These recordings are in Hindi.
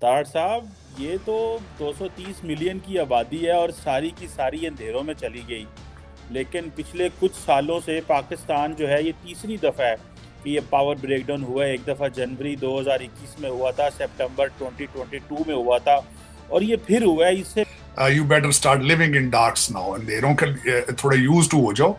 तार साहब, ये तो 230 मिलियन की आबादी है और सारी की सारी अंधेरों में चली गई। लेकिन पिछले कुछ सालों से पाकिस्तान जो है, ये तीसरी दफ़ा है कि ये पावर ब्रेकडाउन हुआ है। एक दफ़ा जनवरी 2021 में हुआ था, सितंबर 2022 में हुआ था, और ये फिर हुआ है। इससे you better start living in darks now, अंधेरों के थोड़े यूज टू हो जाओ।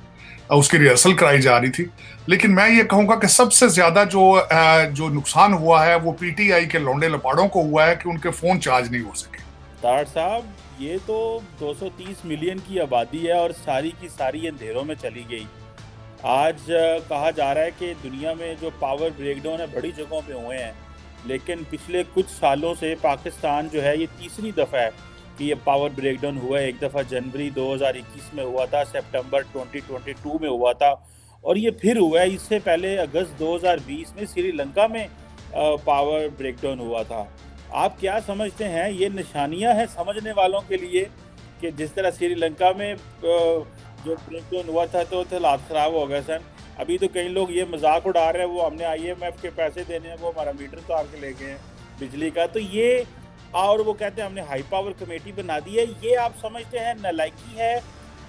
उसकी रिहर्सल कराई जा रही थी। लेकिन मैं ये कहूंगा कि सबसे ज्यादा जो नुकसान हुआ है वो पीटीआई के लौंडे लपाड़ों को हुआ है कि उनके फोन चार्ज नहीं हो सके। तार साहब, ये तो 230 मिलियन की आबादी है और सारी की सारी अंधेरों में चली गई। आज कहा जा रहा है कि दुनिया में जो पावर ब्रेकडाउन है बड़ी जगहों पे हुए हैं, लेकिन पिछले कुछ सालों से पाकिस्तान जो है, ये तीसरी दफ़ा है कि ये पावर ब्रेकडाउन हुआ है। एक दफ़ा जनवरी 2021 में हुआ था, सितंबर 2022 में हुआ था, और ये फिर हुआ है। इससे पहले अगस्त 2020 में श्रीलंका में पावर ब्रेकडाउन हुआ था। आप क्या समझते हैं, ये निशानियां हैं समझने वालों के लिए कि जिस तरह श्रीलंका में जो ब्रेकडाउन हुआ था तो हालात ख़राब हो गए सन। अभी तो कई लोग ये मजाक उड़ा रहे हैं, वो हमने आईएमएफ के पैसे देने हैं, वो हमारा मीटर उतार के ले गए हैं बिजली का। तो ये, और वो कहते हैं हमने हाई पावर कमेटी बना दी है। ये आप समझते हैं नालायकी है,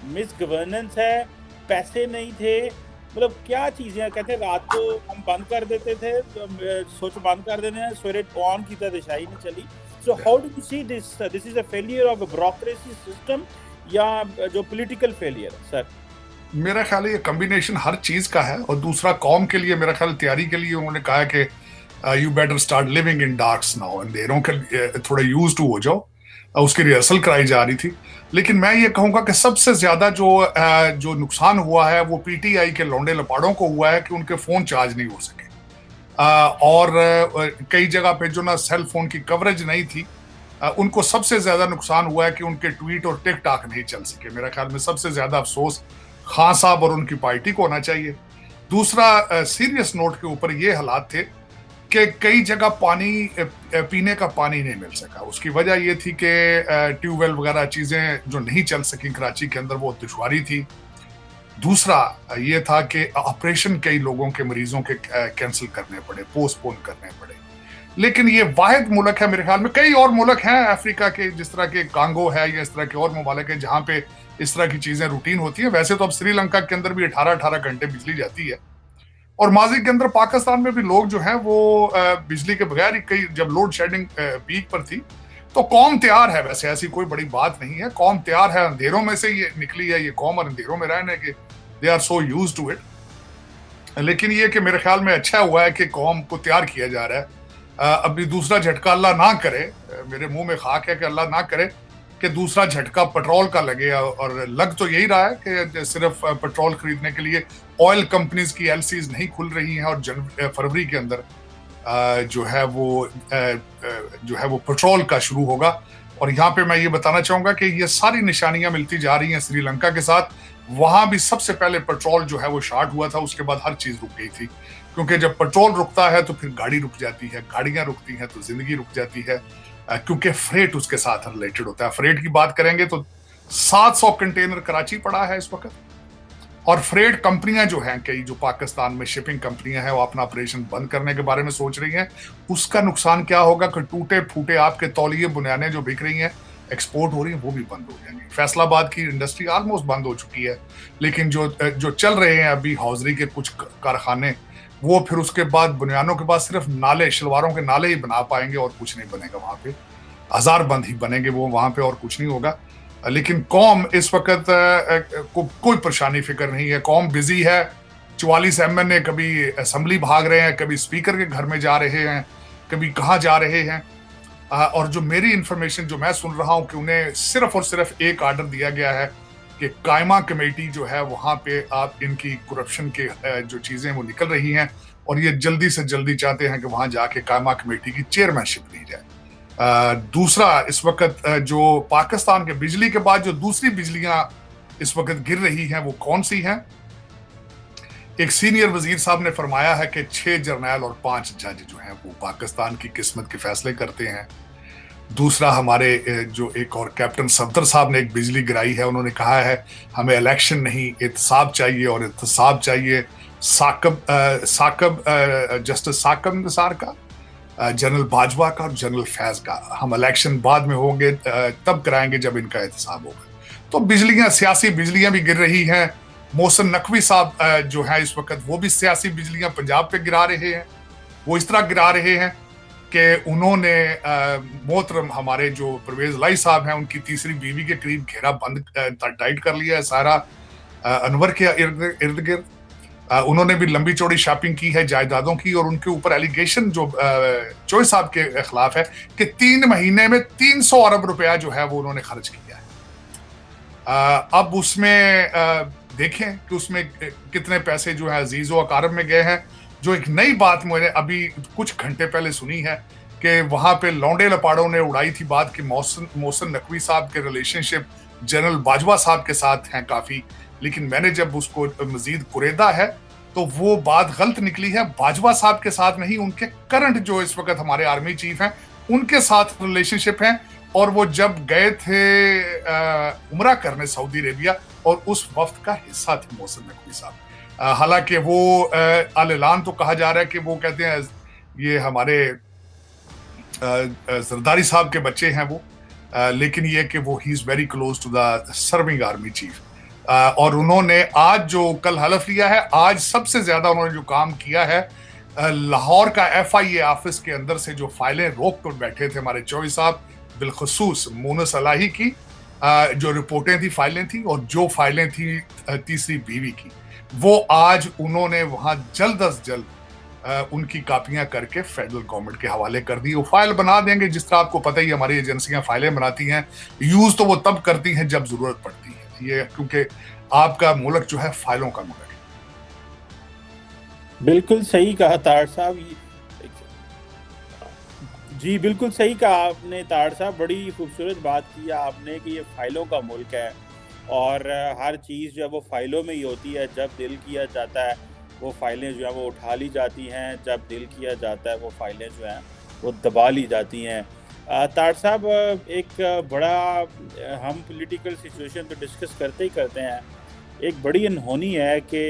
मिस गवर्नेंस है, पैसे नहीं थे? मतलब क्या चीज़ें हैं? कहते हैं रात को हम बंद कर देते थे, स्विच बंद कर देते हैं, सवेरे ऑन की तो दिशाई नहीं चली। So how do you see this? This is a failure of bureaucracy system या जो पॉलिटिकल फेलियर है सर? मेरा ख्याल है ये कॉम्बिनेशन हर चीज का है। और दूसरा, कौम के लिए मेरा ख्याल तैयारी के लिए उन्होंने कहा कि you better start living in darks now, अंधेरों के थोड़े यूज टू हो जाओ। उसकी रिहर्सल कराई जा रही थी। लेकिन मैं ये कहूंगा कि सबसे ज्यादा जो नुकसान हुआ है वो पीटीआई के लौंडे लपाड़ों को हुआ है कि उनके फोन चार्ज नहीं हो सके। और कई जगह पे जो ना सेल फोन की कवरेज नहीं थी, उनको सबसे ज्यादा नुकसान हुआ है कि उनके ट्वीट और टिकटॉक नहीं चल सके। मेरा ख्याल में सबसे ज्यादा अफसोस खान साहब और उनकी पार्टी को होना चाहिए। दूसरा, सीरियस नोट के ऊपर ये हालात थे कि कई जगह पानी, पीने का पानी नहीं मिल सका। उसकी वजह ये थी कि ट्यूबवेल वगैरह चीजें जो नहीं चल सकी कराची के अंदर, वो दुश्वारी थी। दूसरा ये था कि ऑपरेशन कई लोगों के, मरीजों के कैंसिल करने पड़े, पोस्टपोन करने पड़े। लेकिन ये वाहिद मुल्क है, मेरे ख्याल में कई और मुल्क हैं अफ्रीका के, जिस तरह के कांगो है या इस तरह के और ममालिक हैं जहां पे इस तरह की चीजें रूटीन होती है। वैसे तो अब श्रीलंका के अंदर भी 18-18 घंटे बिजली जाती है। और माजी के अंदर पाकिस्तान में भी लोग जो हैं वो बिजली के बगैर ही, कई जब लोड शेडिंग पीक पर थी, तो कौम तैयार है। वैसे ऐसी कोई बड़ी बात नहीं है, कौम तैयार है। अंधेरों में से ये निकली है ये कौम, और अंधेरों में रहने के they are so used to it. लेकिन ये कि मेरे ख्याल में अच्छा हुआ है कि कौम को तैयार किया जा रहा है। अभी दूसरा झटका अल्लाह ना करे, मेरे मुंह में खाक है कि अल्लाह ना करे कि दूसरा झटका पेट्रोल का लगे। और लग तो यही रहा है कि सिर्फ पेट्रोल खरीदने के लिए ऑयल कंपनीज की एलसीज नहीं खुल रही हैं, और फरवरी के अंदर जो है वो पेट्रोल का शुरू होगा। और यहाँ पे मैं ये बताना चाहूंगा कि ये सारी निशानियां मिलती जा रही हैं श्रीलंका के साथ। वहां भी सबसे पहले पेट्रोल जो है वो शार्ट हुआ था, उसके बाद हर चीज रुक गई थी। क्योंकि जब पेट्रोल रुकता है तो फिर गाड़ी रुक जाती है, गाड़ियां रुकती हैं तो जिंदगी रुक जाती है, क्योंकि फ्रेट उसके साथ रिलेटेड होता है। फ्रेट की बात करेंगे तो 700 कंटेनर कराची पड़ा है इस वक्त। और फ्रेट कंपनियां जो हैं, कई जो पाकिस्तान में शिपिंग कंपनियां हैं, वो अपना ऑपरेशन बंद करने के बारे में सोच रही हैं। उसका नुकसान क्या होगा कि टूटे फूटे आपके तौलिए बुनियादें जो बिक रही हैं, एक्सपोर्ट हो रही हैं, वो भी बंद हो जाएंगी। फैसलाबाद की इंडस्ट्री ऑलमोस्ट बंद हो चुकी है। लेकिन जो चल रहे हैं अभी हौजरी के कुछ कारखाने, वो फिर उसके बाद बुनियादों के बाद सिर्फ नाले, शलवारों के नाले ही बना पाएंगे, और कुछ नहीं बनेगा वहां पे। हजार बंद ही बनेंगे वो वहां पे, और कुछ नहीं होगा। लेकिन कौम इस वक्त कोई परेशानी फिक्र नहीं है, कौम बिजी है। 44 एमएनए कभी असेंबली भाग रहे हैं, कभी स्पीकर के घर में जा रहे हैं, कभी कहाँ जा रहे हैं। और जो मेरी इंफॉर्मेशन जो मैं सुन रहा हूं कि उन्हें सिर्फ और सिर्फ एक आर्डर दिया गया है कि कायमा कमेटी जो है वहां पे आप इनकी करप्शन के जो चीजें वो निकल रही हैं, और ये जल्दी से जल्दी चाहते हैं कि वहां जाके कायमा कमेटी की चेयरमैनशिप ली जाए। दूसरा, इस वक्त जो पाकिस्तान के बिजली के बाद जो दूसरी बिजलियां इस वक्त गिर रही हैं वो कौन सी हैं? एक सीनियर वजीर साहब ने फरमाया है कि 6 जर्नैल और 5 जज जो हैं वो पाकिस्तान की किस्मत के फैसले करते हैं। दूसरा, हमारे जो एक और कैप्टन सफदर साहब ने एक बिजली गिराई है, उन्होंने कहा है हमें इलेक्शन नहीं, एहतसाब चाहिए, और एहतसाब चाहिए जस्टिस साकब निसार का, जनरल बाजवा का और जनरल फैज का। हम इलेक्शन बाद में होंगे, तब कराएंगे जब इनका एहतसाब होगा। तो बिजलियां, सियासी बिजलियां भी गिर रही हैं। मोहसिन नकवी साहब जो है इस वक्त, वो भी सियासी बिजलियां पंजाब पे गिरा रहे हैं। वो इस तरह गिरा रहे हैं कि उन्होंने मोहतरम हमारे जो परवेज लाई साहब हैं, उनकी तीसरी बीवी के करीब घेरा बंद टाइट कर लिया है सारा अनवर के इर्द गिर्द। उन्होंने भी लंबी चौड़ी शॉपिंग की है जायदादों की, और उनके ऊपर एलिगेशन जो चोई साहब के खिलाफ है कि 3 महीने में 300 अरब रुपया जो है वो उन्होंने खर्च किया है। अब उसमें देखें कि उसमें कितने पैसे जो है अजीज व अकारब में गए हैं। जो एक नई बात मैंने अभी कुछ घंटे पहले सुनी है कि वहां पे लौंडे लपाड़ों ने उड़ाई थी बात कि मोहसिन नकवी साहब के रिलेशनशिप जनरल बाजवा साहब के साथ हैं काफी, लेकिन मैंने जब उसको मजीद कुरेदा है तो वो बात गलत निकली है। बाजवा साहब के साथ नहीं, उनके करंट जो इस वक्त हमारे आर्मी चीफ हैं उनके साथ रिलेशनशिप है। और वो जब गए थे उमरा करने सऊदी अरेबिया, और उस वफ्त का हिस्सा थे मोहसिन नकवी साहब। हालांकि वो अल-ऐलान तो कहा जा रहा है कि वो कहते हैं ये हमारे जरदारी साहब के बच्चे हैं वो, लेकिन ये कि वो he is very close to the serving army chief. और उन्होंने आज जो कल हलफ लिया है, आज सबसे ज्यादा उन्होंने जो काम किया है, लाहौर का FIA ऑफिस के अंदर से जो फाइलें रोक कर बैठे थे हमारे चौधरी साहब, बिलखसूस मुनस अलाही की जो रिपोर्टें थी, फाइलें थी, और जो फाइलें थी तीसरी बीवी की, वो आज उन्होंने वहां जल्द अज जल्द उनकी कापियां करके फेडरल गवर्नमेंट के हवाले कर दी। वो फाइल बना देंगे, जिस तरह आपको पता ही हमारी एजेंसियां फाइलें बनाती हैं, यूज तो वो तब करती हैं जब जरूरत पड़ती है। ये क्योंकि आपका मुल्क जो है फाइलों का मुल्क है। बिल्कुल सही कहा ताड़ साहब। जी बिल्कुल सही कहा आपने ताड़ साहब, बड़ी खूबसूरत बात की आपने कि ये फाइलों का मुल्क है और हर चीज़ जो है वो फाइलों में ही होती है। जब दिल किया जाता है वो फाइलें जो है वो उठा ली जाती हैं, जब दिल किया जाता है वो फाइलें जो हैं वो दबा ली जाती हैं। ताड़ साहब, एक बड़ा हम पॉलिटिकल सिचुएशन तो डिस्कस करते ही करते हैं। एक बड़ी अनहोनी है कि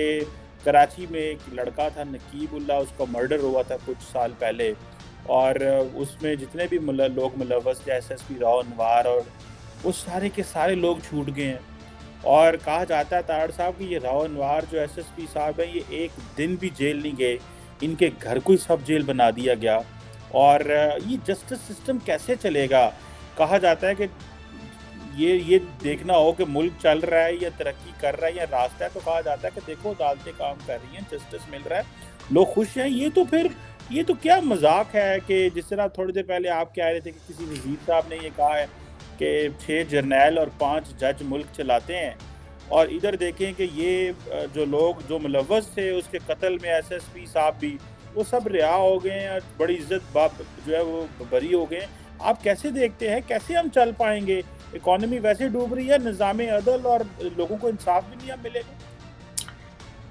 कराची में एक लड़का था नकीबुल्लाह, उसका मर्डर हुआ था कुछ साल पहले, और उसमें जितने भी लोग मुलव्वस थे, SSP राव अनवार, और उस सारे के सारे लोग छूट गए हैं। और कहा जाता है ताड़ साहब कि ये राव अनवार जो SSP साहब हैं, ये एक दिन भी जेल नहीं गए, इनके घर को ही सब जेल बना दिया गया। और ये जस्टिस सिस्टम कैसे चलेगा? कहा जाता है कि ये देखना हो कि मुल्क चल रहा है या तरक्की कर रहा है या रास्ता है, तो कहा जाता है कि देखो अदालतें काम कर रही हैं, जस्टिस मिल रहा है, लोग खुश हैं। ये तो क्या मजाक है कि जिस तरह थोड़ी देर पहले आप कह रहे थे कि किसी वजीर साहब ने ये कहा है कि 6 जर्नैल और 5 जज मुल्क चलाते हैं, और इधर देखें कि ये जो लोग जो मुलव्वस थे उसके कत्ल में SSP साहब भी वो सब रिहा हो गए हैं, बड़ी इज्जत बाप जो है वो बरी हो गए। आप कैसे देखते हैं, कैसे हम चल पाएंगे? इकॉनमी वैसे डूब रही है, निज़ाम अदल और लोगों को इंसाफ भी नहीं अब मिलेगा।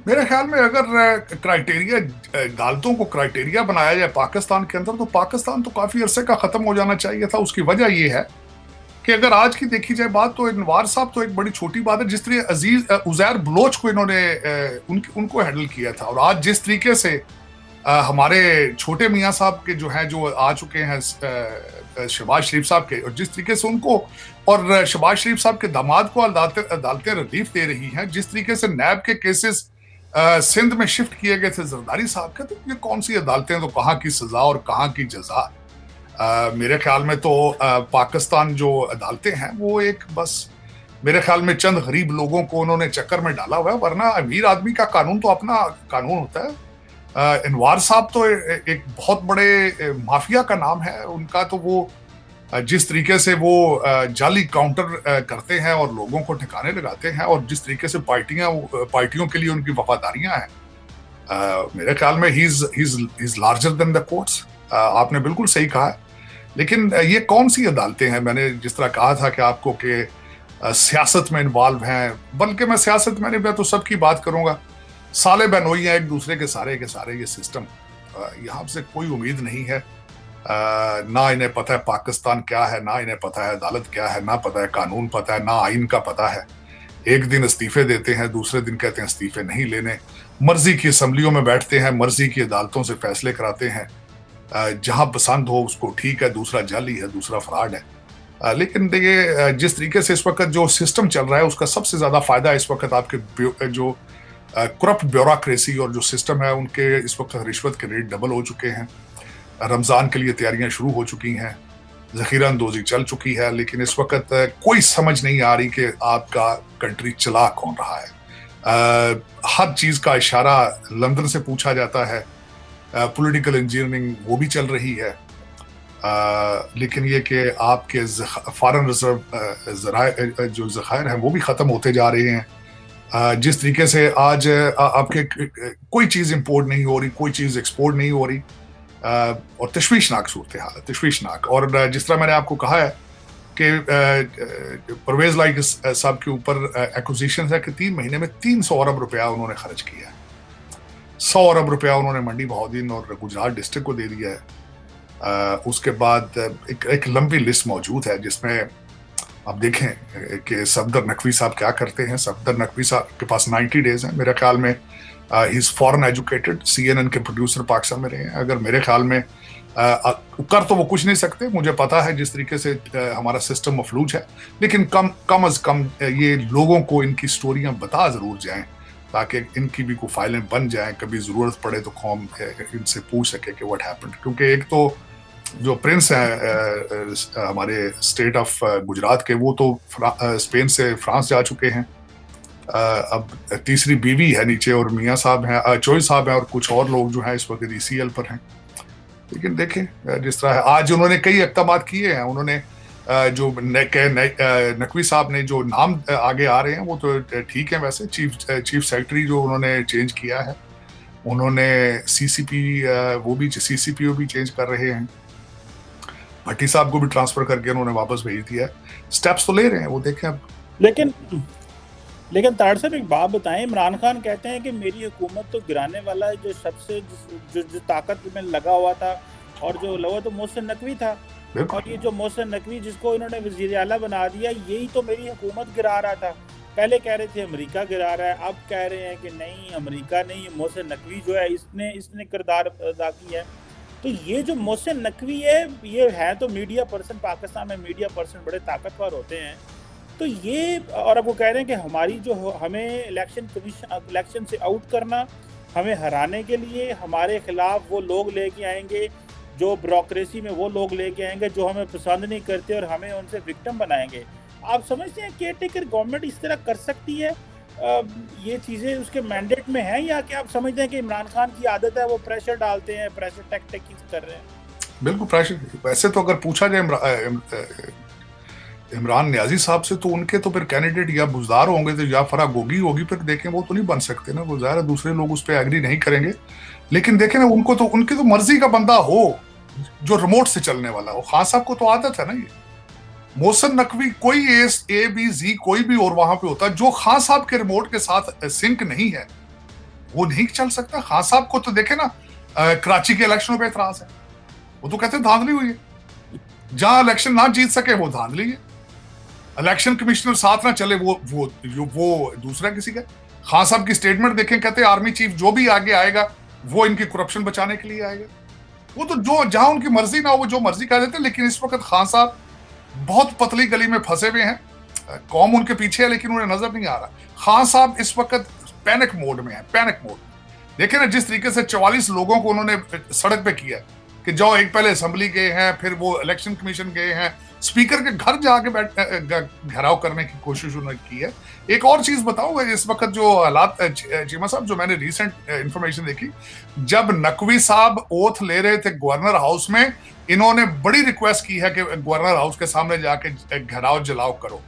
मेरे ख्याल में अगर क्राइटेरिया, अदालतों को क्राइटेरिया बनाया जाए पाकिस्तान के अंदर, तो पाकिस्तान तो काफी अरसे का खत्म हो जाना चाहिए था। उसकी वजह यह है कि अगर आज की देखी जाए बात, तो अनवार साहब तो एक बड़ी छोटी बात है। जिस तरह अजीज उजैर बलोच को इन्होंने उनको हैंडल किया था, और आज जिस तरीके से हमारे छोटे मियाँ साहब के जो हैं, जो आ चुके हैं शहबाज शरीफ साहब के, और जिस तरीके से उनको और शहबाज शरीफ साहब के दामाद को अदालतें रिलीफ दे रही हैं, जिस तरीके से नैब के केसेस सिंध में शिफ्ट किए गए थे जरदारी साहब के, तो ये कौन सी अदालतें, तो कहाँ की सजा और कहाँ की जजा। मेरे ख्याल में तो पाकिस्तान जो अदालतें हैं वो एक बस मेरे ख्याल में चंद गरीब लोगों को उन्होंने चक्कर में डाला हुआ है, वरना अमीर आदमी का कानून तो अपना कानून होता है। अनवार साहब तो एक बहुत बड़े माफिया का नाम है उनका, तो वो जिस तरीके से वो जाली काउंटर करते हैं और लोगों को ठिकाने लगाते हैं, और जिस तरीके से पार्टियों के लिए उनकी वफादारियां हैं, मेरे ख्याल में he is larger than the courts. आपने बिल्कुल सही कहा है। लेकिन ये कौन सी अदालतें हैं? मैंने जिस तरह कहा था कि आपको कि सियासत में इन्वॉल्व हैं, बल्कि मैं सियासत में नहीं, मैं तो सबकी बात करूंगा। साले बहनोई हैं एक दूसरे के सारे ये सिस्टम, यहाँ से कोई उम्मीद नहीं है। ना इन्हें पता है पाकिस्तान क्या है, ना इन्हें पता है अदालत क्या है, ना पता है कानून पता है, ना आइन का पता है। एक दिन इस्तीफे देते हैं, दूसरे दिन कहते हैं इस्तीफे नहीं लेने, मर्जी की असम्बलियों में बैठते हैं, मर्जी की अदालतों से फैसले कराते हैं। जहां पसंद हो उसको ठीक है, दूसरा जाली है, दूसरा फ्रॉड है। लेकिन देखिए जिस तरीके से इस वक्त जो सिस्टम चल रहा है उसका सबसे ज्यादा फायदा इस वक्त आपके जो करप्ट ब्यूरोक्रेसी और जो सिस्टम है उनके इस वक्त रिश्वत के रेट डबल हो चुके हैं। रमजान के लिए तैयारियां शुरू हो चुकी हैं, जखीरा अंदोजी चल चुकी है, लेकिन इस वक्त कोई समझ नहीं आ रही कि आपका कंट्री चला कौन रहा है। हर चीज का इशारा लंदन से पूछा जाता है, पॉलिटिकल इंजीनियरिंग वो भी चल रही है। लेकिन ये कि आपके फॉरेन रिजर्व जो ज़खायर हैं वो भी ख़त्म होते जा रहे हैं। जिस तरीके से आज आपके कोई चीज़ इंपोर्ट नहीं हो रही, कोई चीज़ एक्सपोर्ट नहीं हो रही, और तशवीशनाक सूरत हाल है, तशवीशनाक। और जिस तरह मैंने आपको कहा है कि परवेज़ लाइक साहब के ऊपर एक्विजिशन है कि 3 महीने में 300 अरब रुपया उन्होंने खर्च किया है। 100 अरब रुपया उन्होंने मंडी बहाउद्दीन और गुजरात डिस्ट्रिक्ट को दे दिया है। उसके बाद एक लंबी लिस्ट मौजूद है जिसमें आप देखें कि सफदर नकवी साहब क्या करते हैं। सफदर नकवी साहब के पास 90 डेज हैं मेरे ख्याल में। He is foreign educated, CNN के प्रोड्यूसर पाकिस्तान में रहे हैं। अगर मेरे ख्याल में कर तो वो कुछ नहीं सकते, मुझे पता है जिस तरीके से हमारा सिस्टम मफलूज है, लेकिन कम अज कम ये लोगों को इनकी स्टोरियां बता जरूर जाएं ताकि इनकी भी कोई फाइलें बन जाएं, कभी ज़रूरत पड़े तो कौम इनसे पूछ सके कि व्हाट हैपेंड। क्योंकि एक तो जो प्रिंस हैं हमारे स्टेट ऑफ गुजरात के, वो तो स्पेन से फ्रांस जा चुके हैं। अब तीसरी बीवी है नीचे और मियाँ साहब हैं, चोई साहब हैं, और कुछ और लोग जो हैं इस वक्त ECL पर हैं। लेकिन देखें जिस तरह है, आज उन्होंने कई इक़दाम किए हैं। उन्होंने जो नकवी साहब ने जो नाम आगे आ रहे हैं वो तो ठीक है। वैसे चीफ सेक्रेटरी जो उन्होंने चेंज किया है, उन्होंने CCPO भी चेंज कर रहे हैं। भट्टी साहब को भी ट्रांसफर करके उन्होंने वापस भेज दिया है। स्टेप्स तो ले रहे हैं, वो देखें अब। लेकिन ताड़ साहब एक बात बताएं, इमरान खान कहते हैं कि मेरी हुकूमत तो गिराने वाला है जो सबसे जो ताकत में लगा हुआ था, और जो लगा तो मोहसिन नकवी था। और ये जो मोहसिन नकवी जिसको इन्होंने वज़ीर आला बना दिया, यही तो मेरी हुकूमत गिरा रहा था। पहले कह रहे थे अमेरिका गिरा रहा है, अब कह रहे हैं कि नहीं अमेरिका नहीं, मोहसिन नकवी जो है इसने किरदार अदा किया है। तो ये जो मोहसिन नकवी है, ये है तो मीडिया पर्सन, पाकिस्तान में मीडिया पर्सन बड़े ताकतवर होते हैं। तो ये, और अब वो कह रहे हैं कि हमारी जो हमें इलेक्शन से आउट करना, हमें हराने के लिए हमारे खिलाफ वो लोग लेके आएंगे, जो ब्यूरोक्रेसी में वो लोग लेके आएंगे जो हमें पसंद नहीं करते, और हमें उनसे विक्टिम बनाएंगे। आप समझते हैं केयरटेकर गवर्नमेंट इस तरह कर सकती है? ये चीज़ें उसके मैंडेट में हैं, या क्या आप समझते हैं कि इमरान खान की आदत है वो प्रेशर डालते हैं, प्रेशर टैक्टिक्स कर रहे हैं? बिल्कुल प्रेशर। वैसे तो अगर पूछा जाए इमरान न्याजी साहब से, तो उनके तो फिर कैंडिडेट या बुजदार होंगे तो या फराह गोगी होगी, फिर देखें वो तो नहीं बन सकते ना। वो ज़ाहिर है दूसरे लोग उस पर एग्री नहीं करेंगे। लेकिन देखें ना, उनकी तो मर्जी का बंदा हो जो रिमोट से चलने वाला हो। खान साहब को तो आदत है ना ये। मोहसिन नकवी कोई ABZ कोई भी और वहां पे होता है, जो खान साहब के रिमोट के साथ सिंक नहीं है वो नहीं चल सकता। खान साहब को तो देखे ना, कराची के इलेक्शनों पे एतराज है, वो तो कहते हैं धांधली हुई है। जहां इलेक्शन ना जीत सके वो धांधली है। इलेक्शन कमिश्नर साथ ना चले वो दूसरा किसी का। खान साहब की स्टेटमेंट देखें, कहते हैं आर्मी चीफ जो भी आगे आएगा वो इनकी करप्शन बचाने के लिए आएगा। वो तो जो जहां उनकी मर्जी ना हो वो जो मर्जी कह देते हैं। लेकिन इस वक्त खान साहब बहुत पतली गली में फंसे हुए हैं, कौम उनके पीछे है लेकिन उन्हें नजर नहीं आ रहा। खान साहब इस वक्त पैनिक मोड में है, पैनिक मोड। देखें ना जिस तरीके से 44 लोगों को उन्होंने सड़क पे किया कि जो एक पहले असेंबली गए हैं, फिर वो इलेक्शन कमीशन गए हैं, स्पीकर के घर जाके घेराव करने की कोशिश उन्होंने की है। एक और चीज बताऊंगा, इस वक्त जो हालात चीमा साहब, जो मैंने रिसेंट इंफॉर्मेशन देखी, जब नकवी साहब ओथ ले रहे थे गवर्नर हाउस में, इन्होंने बड़ी रिक्वेस्ट की है कि गवर्नर हाउस के सामने जाके घेराव जलाओ करो,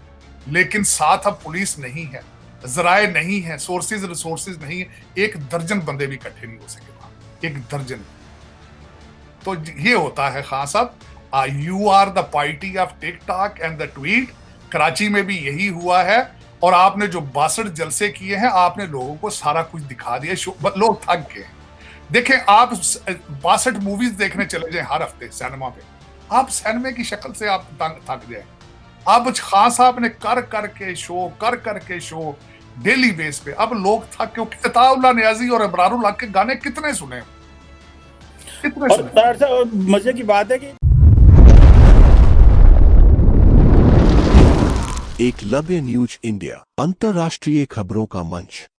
लेकिन साथ अब पुलिस नहीं है, जराए नहीं है, रिसोर्सेज नहीं है। 1 दर्जन बंदे भी इकट्ठे नहीं हो सके वहां, 1 दर्जन। तो ये होता है खान साहब, you are the party of TikTok and the tweet. Karachi में भी यही हुआ है, और आपने जो 62 जलसे किए हैं, आपने लोगों को सारा कुछ दिखा दिया, लोग थक गए। देखें, आप 62 मूवीज देखने चले जाएं हर हफ्ते सिनेमा पे, आप सिनेमा की शक्ल से आप थक जाए। अब खान साहब ने कर करके शो डेली बेस पे, अब लोग थक, क्योंकि अताउल्लाह न्याजी और अबरारुल हक के गाने कितने सुने, इतने और तार साहब, और मजे की बात है कि एकलव्य न्यूज इंडिया, अंतर्राष्ट्रीय खबरों का मंच।